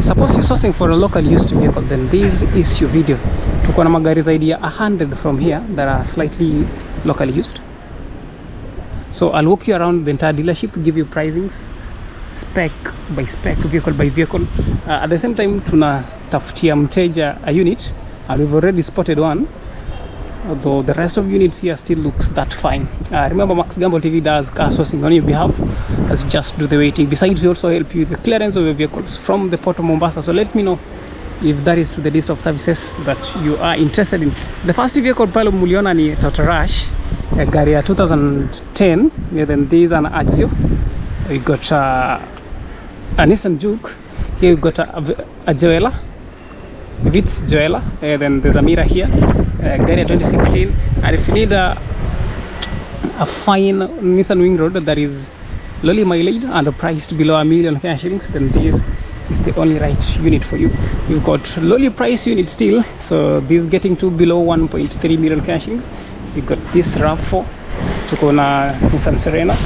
suppose you're sourcing for a local used vehicle, then this is your video. Tuko na magari zaidi ya 100 from here that are slightly locally used. So I'll walk you around the entire dealership, give you pricings, spec by spec, vehicle by vehicle. At the same time, tunatafutia mteja a unit, and we've already spotted one, although the rest of units here still looks that fine. Remember, Max Gamble TV does car sourcing on your behalf, as you just do the waiting. Besides, we also help you with the clearance of your vehicles from the port of Mombasa. So let me know if that is to the list of services that you are interested in. The first vehicle pale muliona ni Toyota Rush, a gari ya 2010. Then there is an Axio. We got a Nissan Juke. Here we got a Joella, Vitz Joella. Then there's a Mira here, gari ya 2016. And if you need a fine Nissan Wing Road that is lowly mileage and priced below $1 million Kenya shillings, then this is the only right unit for you. You've got lowly price unit still, so this is getting to below 1.3 million Kenya shillings. You've got this RAV4, tuko na Nissan Serena.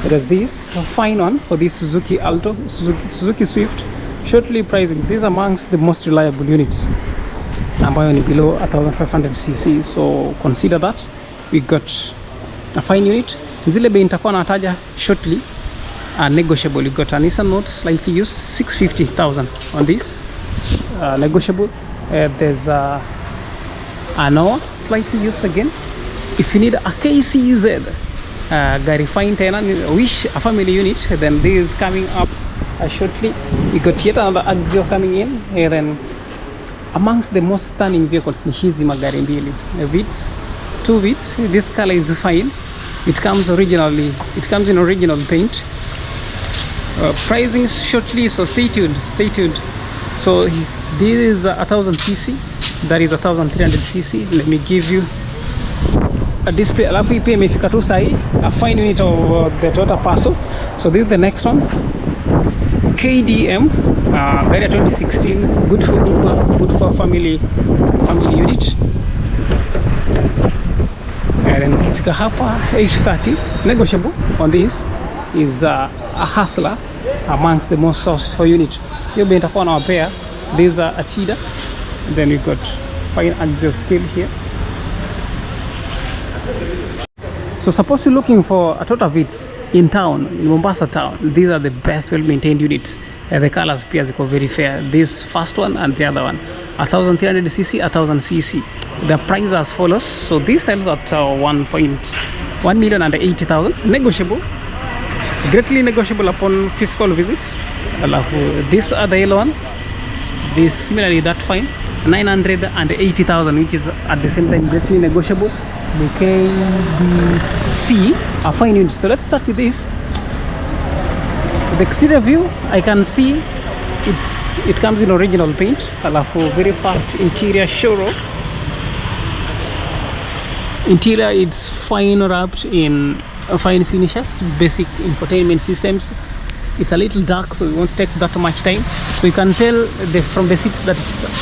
There's this fine one for this Suzuki Alto, Suzuki Swift, shortly pricing. These are amongst the most reliable units, ambayo ni below 1500cc, so consider that. We got a fine unit. Zile bei nitakuwa nataja shortly are negotiable. You got a Nissan Note slightly used, 650,000 on this, negotiable. There's a Noah slightly used again. If you need a KCZ gari fine tena, wish a family unit, then this is coming up shortly. We got yet another Axio coming in, and then amongst the most stunning vehicles ni hizi magari mbili, Vitz, two Vitz. This color is fine. It comes in original paint. Pricing shortly, so stay tuned. So this is 1000cc, that is 1300cc. Let me give you a display. Alafu hii pia imefika tu sahi, a fine unit of the Toyota Passo. So this is the next one, KDM, gari ya 2016, good for family unit. And then ukifika hapa H30, negotiable on this is a Hustler, amongst the most sourced for unit. Hiyo bei nitakuwa na wapea. These are a Tida. Then we got fine Axio still here. So suppose you're looking for a Toyota Vitz in town, in Mombasa town, these are the best well-maintained units. The colors pia ziko very fair. This first one and the other one, 1300cc, 1000cc. The price as follows. So this sells at 1,180,000, negotiable, greatly negotiable upon physical visits. Alafu this other yellow one, this similarly that fine, 980,000, which is at the same time greatly negotiable. The KBC, a fine unit. So let's start with this. The exterior view, I can see it comes in original paint. Alafu very fast interior showroom. Interior, it's fine wrapped in fine finishes, basic infotainment systems. It's a little dark, so it won't take that much time. So you can tell from the seats that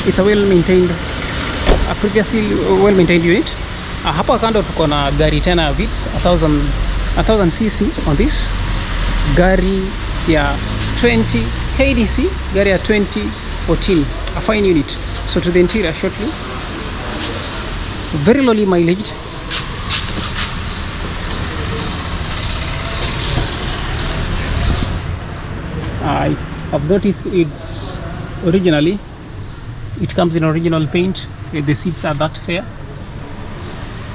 it's a well-maintained, a previously well-maintained unit. Hapa kando tuko na gari tena Vitz 1000cc on this. Gari ya 20 KDC, gari ya 2014, a fine unit. So to the interior shortly. Very lowly mileage. I've noticed it's originally, it comes in original paint. The seats are that fair.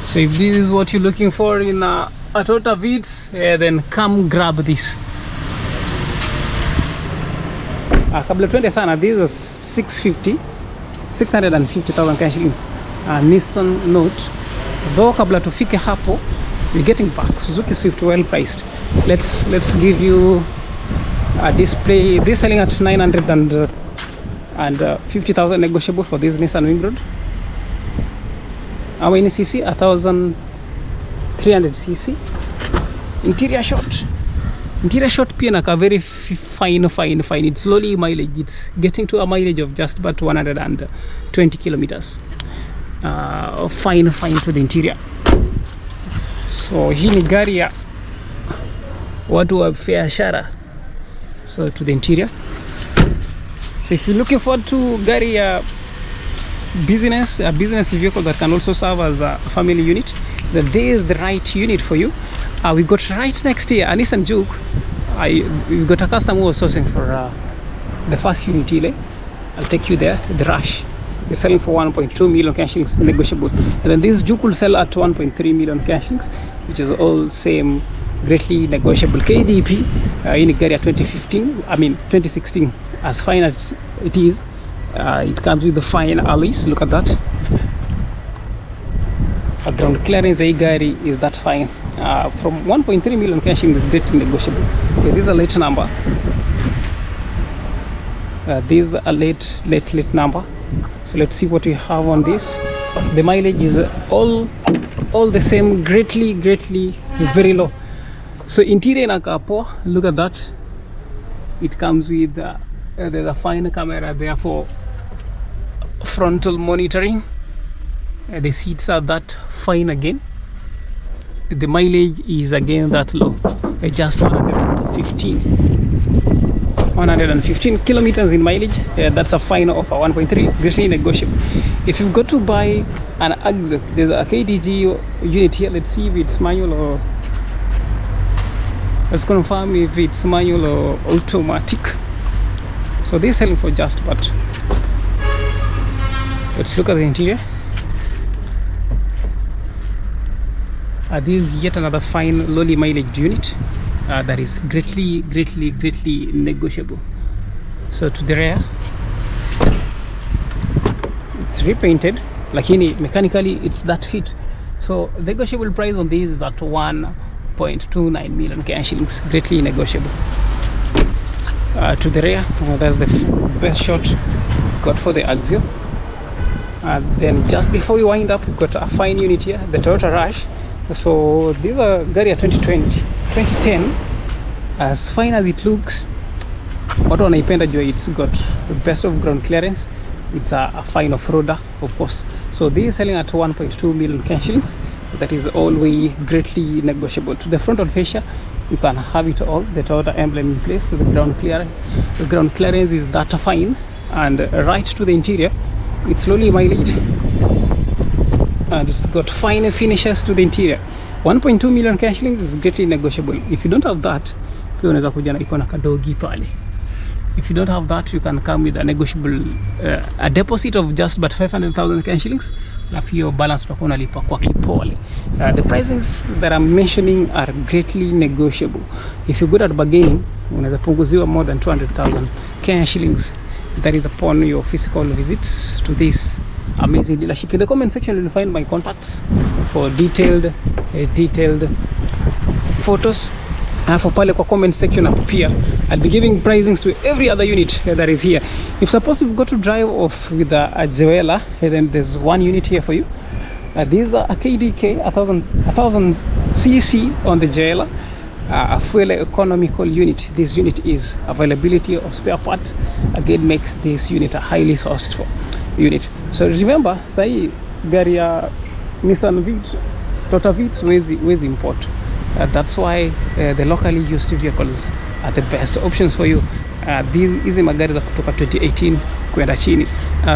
So if this is what you're looking for in a Toyota Vitz, then come grab this. Kabla twende sana, this is 650,000 Kenya shillings. Nissan Note. Though kabla tufike hapo, we're getting back. Suzuki Swift, well priced. Let's give you a display. This selling at 950,000, negotiable for this Nissan Wing Road. How many cc? 1300cc. Interior short pia naka very fine. It's lowly mileage. It's getting to a mileage of just about 120 kilometers. Fine to the interior. So hii ni gari ya watu wa biashara. So to the interior, So if you're looking forward to gari a business vehicle that can also serve as a family unit, then this is the right unit for you. We got right next here a Nissan Juke. We got a customer who was sourcing for the first unit ile. I'll take you there. The Rush, they're selling for 1.2 million cash shillings, negotiable. And then this Juke will sell at 1.3 million cash shillings, which is all same, greatly negotiable. KDP in gari 2016, as fine as it is. It comes with the fine alloys. Look at that. Ground clearance gari is that fine. From 1.3 million cash in is greatly negotiable. Okay, this is a late number. This is a late number. So let's see what we have on this. The mileage is all the same, greatly very low. So interior inakaa poa. Look at that. It comes with there's a fine camera there for frontal monitoring. The seats are that fine again. The mileage is again that low, just 115 kilometers in mileage. That's a fine of a 1.3, greatly negotiable. If you've got to buy an Axo, there's a KDG unit here. Let's see if it's manual or let's confirm if it's manual or automatic. So they're selling for just, but let's look at the interior. This is yet another fine lowly mileage unit that is greatly negotiable. So to the rear, it's repainted, lakini mechanically it's that fit. So the negotiable price on this is at 1.29 million cash shillings, greatly negotiable. To the rear, that's the best shot got for the Axo. Then just before we wind up, we've got a fine unit here, the Toyota Rush. So these are gari 2010. As fine as it looks, watu wanaipenda jua it's got the best of ground clearance. It's a fine off-roader, of course. So this is selling at 1.2 million cash shillings. That is always greatly negotiable. To the frontal fascia, you can have it all. The Toyota emblem in place. So the ground clearance is that fine. And right to the interior, it's lowly mileage. And it's got fine finishes to the interior. 1.2 million cash shillings is greatly negotiable. If you don't have that, pia unaweza kuja na iko na kadogi pale. If you don't have that, you can come with a negotiable a deposit of just about 500,000 cash shillings. Alafu hiyo balance utakuwa unalipa kwa kipole. The prices that I'm mentioning are greatly negotiable. If you're good at bargaining, unaweza punguziwa more than 200,000 cash shillings. That is upon your physical visits to this amazing dealership. In the comment section you'll find my contacts for detailed photos. For pale kwa comment section up here, I'll be giving pricings to every other unit that is here. If suppose you've got to drive off with a Joella, then there's one unit here for you. These are a KDK 1000 cc on the Joella, a fuel economical unit. This unit is availability of spare parts again makes this unit a highly sourced for unit. So remember, sahi gari ya Nissan Vitz, Toyota Vitz wezi import. That's why the locally used vehicles are the best options for you. These magari za kutoka 2018 kwenda chini.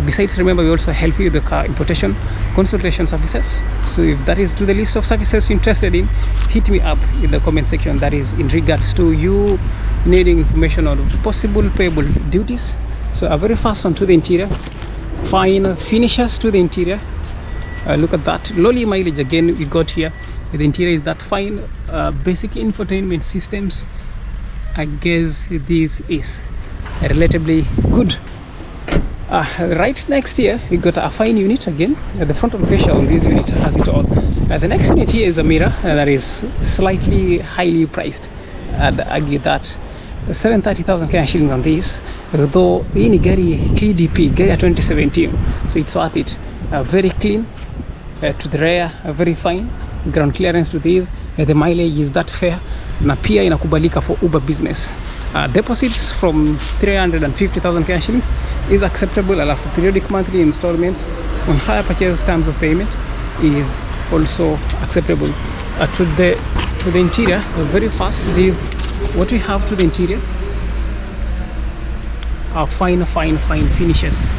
Besides, remember, we also help you with the car importation consultation services. So if that is to the list of services you're interested in, hit me up in the comment section. That is in regards to you needing information on possible payable duties. So a very fast one to the interior, fine finishes to the interior. Look at that lowly mileage again we got here. The interior is that fine. Basic infotainment systems, I guess this is relatively good. Right next here we got a fine unit again. The frontal fascia on this unit has it all. The next unit here is a Mira that is slightly highly priced. I'd argue that 730,000 cash shillings on this, though in gari KDP gari 2017, so it's worth it. Very clean to the rear, very fine ground clearance to this. The mileage is that fair, na pia inakubalika for Uber business. Deposits from 350,000 cash shillings is acceptable. Alafu periodic monthly installments on higher purchase terms of payment is also acceptable. To the interior, very fast. This what we have to the interior. fine finishes.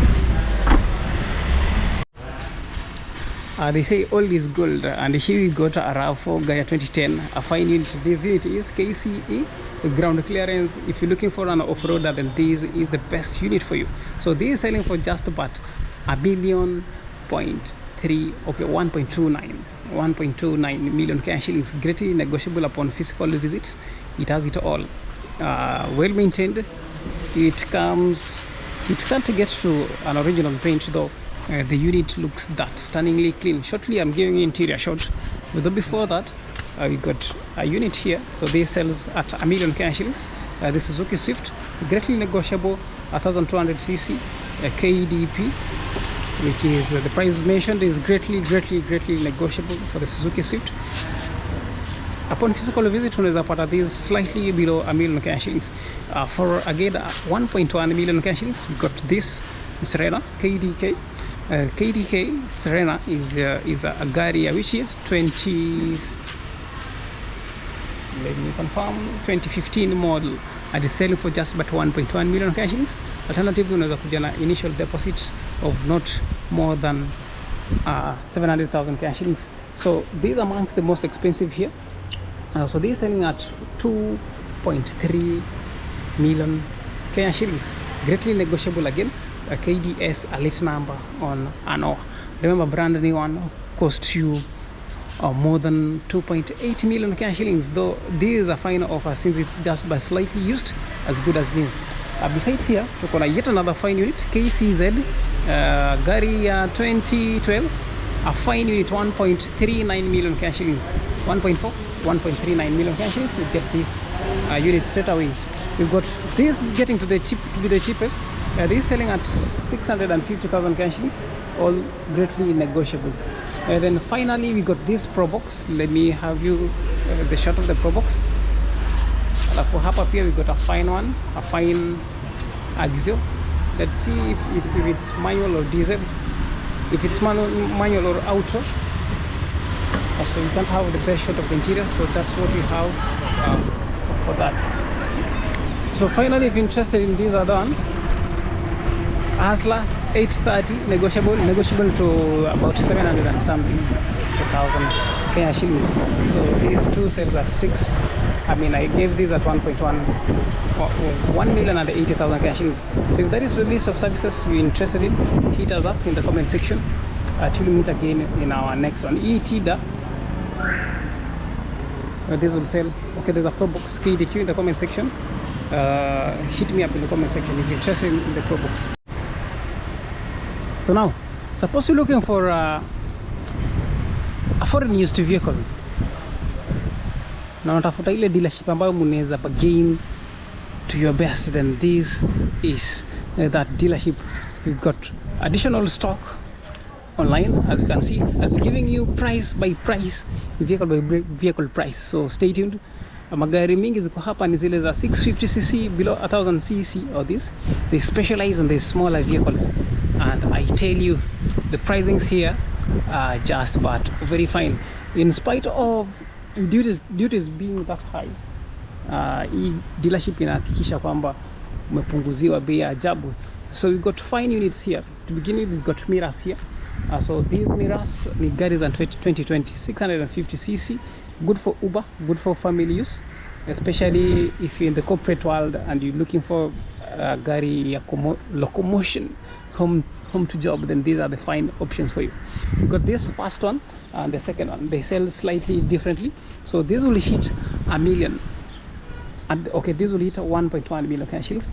They say old is gold, and here we got a RAV4 Gaia 2010, a fine unit. This unit is KCE ground clearance. If you're looking for an off-roader, then this is the best unit for you. So this is selling for just about $1.3 million, okay, 1.29 million cash shillings, greatly negotiable upon physical visits. It has it all. Well maintained. It can't get to an original paint though. The unit looks that stunningly clean. Shortly I'm giving you interior shot, but before that we got a unit here. So this sells at $1 million cash shillings. The Suzuki Swift, greatly negotiable, 1200cc KDP, which is the price mentioned is greatly negotiable for the Suzuki Swift. Upon physical visit, unaweza pata this slightly below $1 million cash shillings. For again 1.1 million cash shillings, we got this Serena KDK. KDK Serena is a gari ya which year? 2015 model, and is selling for just about 1.1 million cash shillings. Alternatively, unaweza kuja na initial deposit of not more than 700,000 cash shillings. So these are amongst the most expensive here. So they're selling at 2.3 million cash shillings, greatly negotiable again. KDS a late number on an hour. Remember, brand new one cost you more than 2.8 million cash shillings, though this is a fine offer since it's just by slightly used, as good as new. Besides here, tuko na yet another fine unit, KCZ gari ya 2012, a fine unit, 1.39 million cash shillings, 1.39 million cash shillings. You get this unit straight away. We've got this getting to the cheapest. This is selling at 650,000 cash shillings, all greatly negotiable. And then finally we got this Probox. Let me have you the shot of the Probox. For hapa here we got a fine one, a fine Axio. Let's see if it's manual or diesel. If it's manual or auto, so you can't have the best shot of the interior, so that's what we have for that. So finally, if you're interested in these other one, Hustler 830, negotiable to about 700 and something thousand Kenya shillings. So these two sales at 6. I mean, I gave these at 1,080,000 Kenya shillings. So if that is the list of services you're interested in, hit us up in the comment section. Till we meet again in our next one. ETDA. This will sell. Okay, there's a Probox KDQ in the comment section. Hit me up in the comment section if you're interested in the Probox. So now, suppose you're looking for a foreign used vehicle na unatafuta ile dealership ambayo mnaweza bargain to your best, then this is that dealership. We've got additional stock online, as you can see. I'll be giving you price by price, vehicle by vehicle price, so stay tuned. Magari mingi ziko hapa ni zile za 650cc below 1000cc, or this they specialize on the smaller vehicles, and I tell you the pricings here are just but very fine in spite of duties being that high. Hii dealership inahakikisha kwamba umepunguziwa bei ya ajabu. So we got fine units here. To begin with, we've got Miras here. So these Miras ni gari za 2020 650cc, good for Uber, good for family use, especially if you're in the corporate world and you're looking for gari ya locomotion, home to job, then these are the fine options for you. We got this first one and the second one. They sell slightly differently. So this will hit a million, and okay, this will hit 1.1 million cash shillings,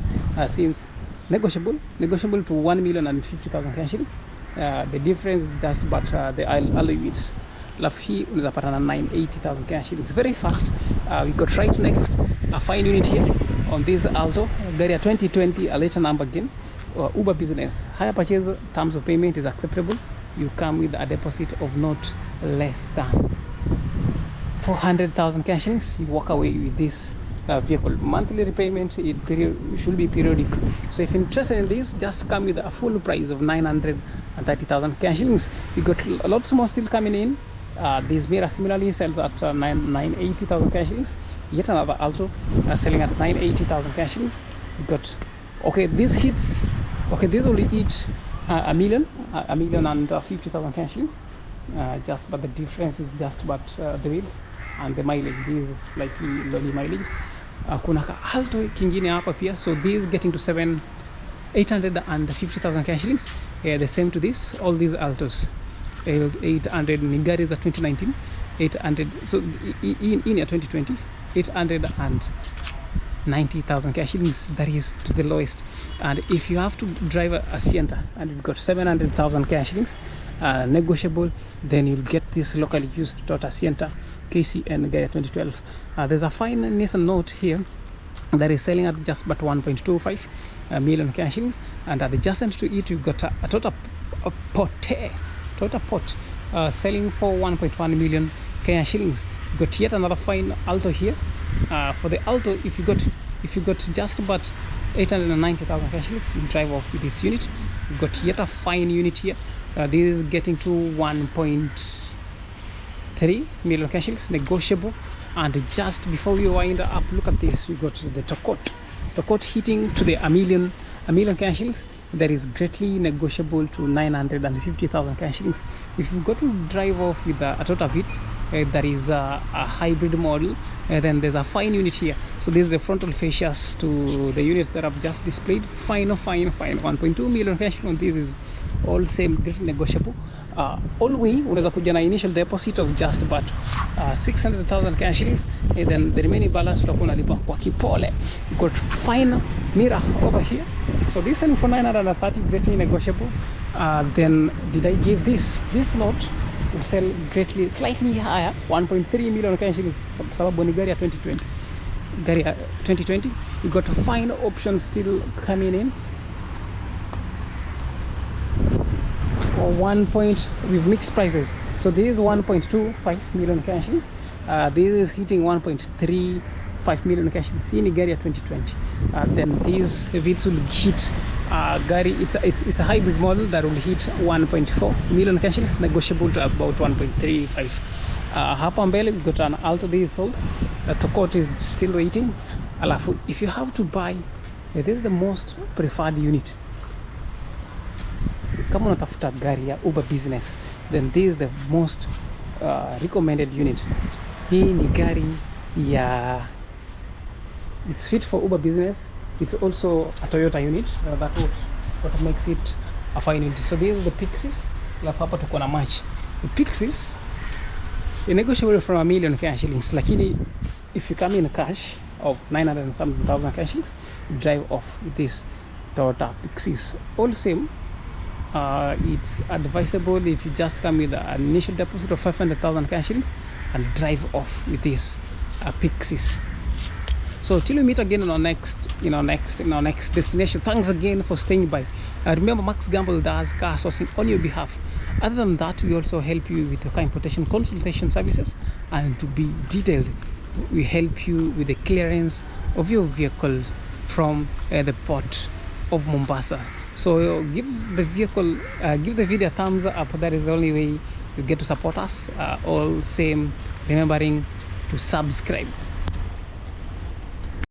since negotiable to 1,050,000 cash shillings. The difference is just but the alloy wheels. Alafu hii unaweza pata na 980,000 cash shillings. Very fast. We got right next a fine unit here on this Alto, gari ya 2020, a later number again. Uber business. Higher purchase terms of payment is acceptable. You come with a deposit of not less than 400,000 cash shillings. You walk away with this vehicle. Monthly repayment should be periodic. So if you're interested in this, just come with a full price of 930,000 cash shillings. We got lots more still coming in. This Miras similarly sells at 980,000 cash shillings. Yet another Alto selling at 980,000 cash shillings. We got Okay, this hits. Okay, this will hit a million and 50,000 Kenya shillings. Just but the difference is just but the wheels and the mileage. This is slightly low mileage. Kuna ka Alto kingine hapa pia, so this is getting to 850,000 Kenya shillings. The same to this. All these Altos 800 ni gari za 2019, 800, so in ya 2020 890,000 Kenya shillings. That is to the lowest. And if you have to drive a Sienta and you've got 700,000 Kenya shillings negotiable, then you'll get this locally used Toyota Sienta KCN Gaia 2012. There's a fine Nissan Note here that is selling at just but 1.25 million Kenya shillings, and adjacent to it you've got a Toyota Porte selling for 1.1 million Kenya shillings. You've got yet another fine Alto here. For the Alto, if you got just about 890,000 Kenya shillings, you drive off with this unit. You've got yet a fine unit here. This is getting to 1.3 million Kenya shillings negotiable. And just before we wind up, look at this. We got the Tokot hitting to the a million Kenya shillings. That is greatly negotiable to 950,000 Kenya shillings. If you got to drive off with a Toyota Vitz, that is a hybrid model, then there's a fine unit here. So this is the frontal fascias to the units that I've just displayed. Fine 1.2 million Kenya shillings. This is all same, greatly negotiable. Always unaweza kuja na initial deposit of just about 600,000 Kenya shillings, and then the remaining balance utakuwa unalipa kwa kipole. You got fine mirror over here, so this selling for 930, greatly negotiable. Then did I give this lot will sell greatly slightly higher, 1.3 million Kenya shillings, sababu ni gari ya 2020. You got fine options still coming in. Or we've mixed prices. So this is 1.25 million Kenya shillings. This is hitting 1.35 million Kenya shillings. Hii ni gari ya 2020. Then these Vitz will hit gari. It's a hybrid model that will hit 1.4 million Kenya shillings, negotiable to about 1.35. Hapa mbele we got an Alto. This is sold. Tokot is still waiting. Alafu, if you have to buy, this is the most preferred unit. Kama unatafuta gari ya Uber business, then this is the most recommended unit. Hii ni gari ya, it's fit for Uber business. It's also a Toyota unit. That's what makes it a fine unit. So this is the Pixies. Alafu hapa tuko na match. The Pixies is negotiable from 1 million Kenya shillings, lakini if you come in cash of 900,000 Kenya shillings, you drive off with this Toyota Pixies. All same. It's advisable if you just come with an initial deposit of 500,000 Kenya shillings and drive off with this Pixies. So till we meet again in our next destination. Thanks again for staying by. Remember, Max Gamble does car sourcing on your behalf. Other than that, we also help you with the car importation consultation services, and to be detailed, we help you with the clearance of your vehicle from the port of Mombasa. So give the video a thumbs up. That is the only way you get to support us. All same, remembering to subscribe.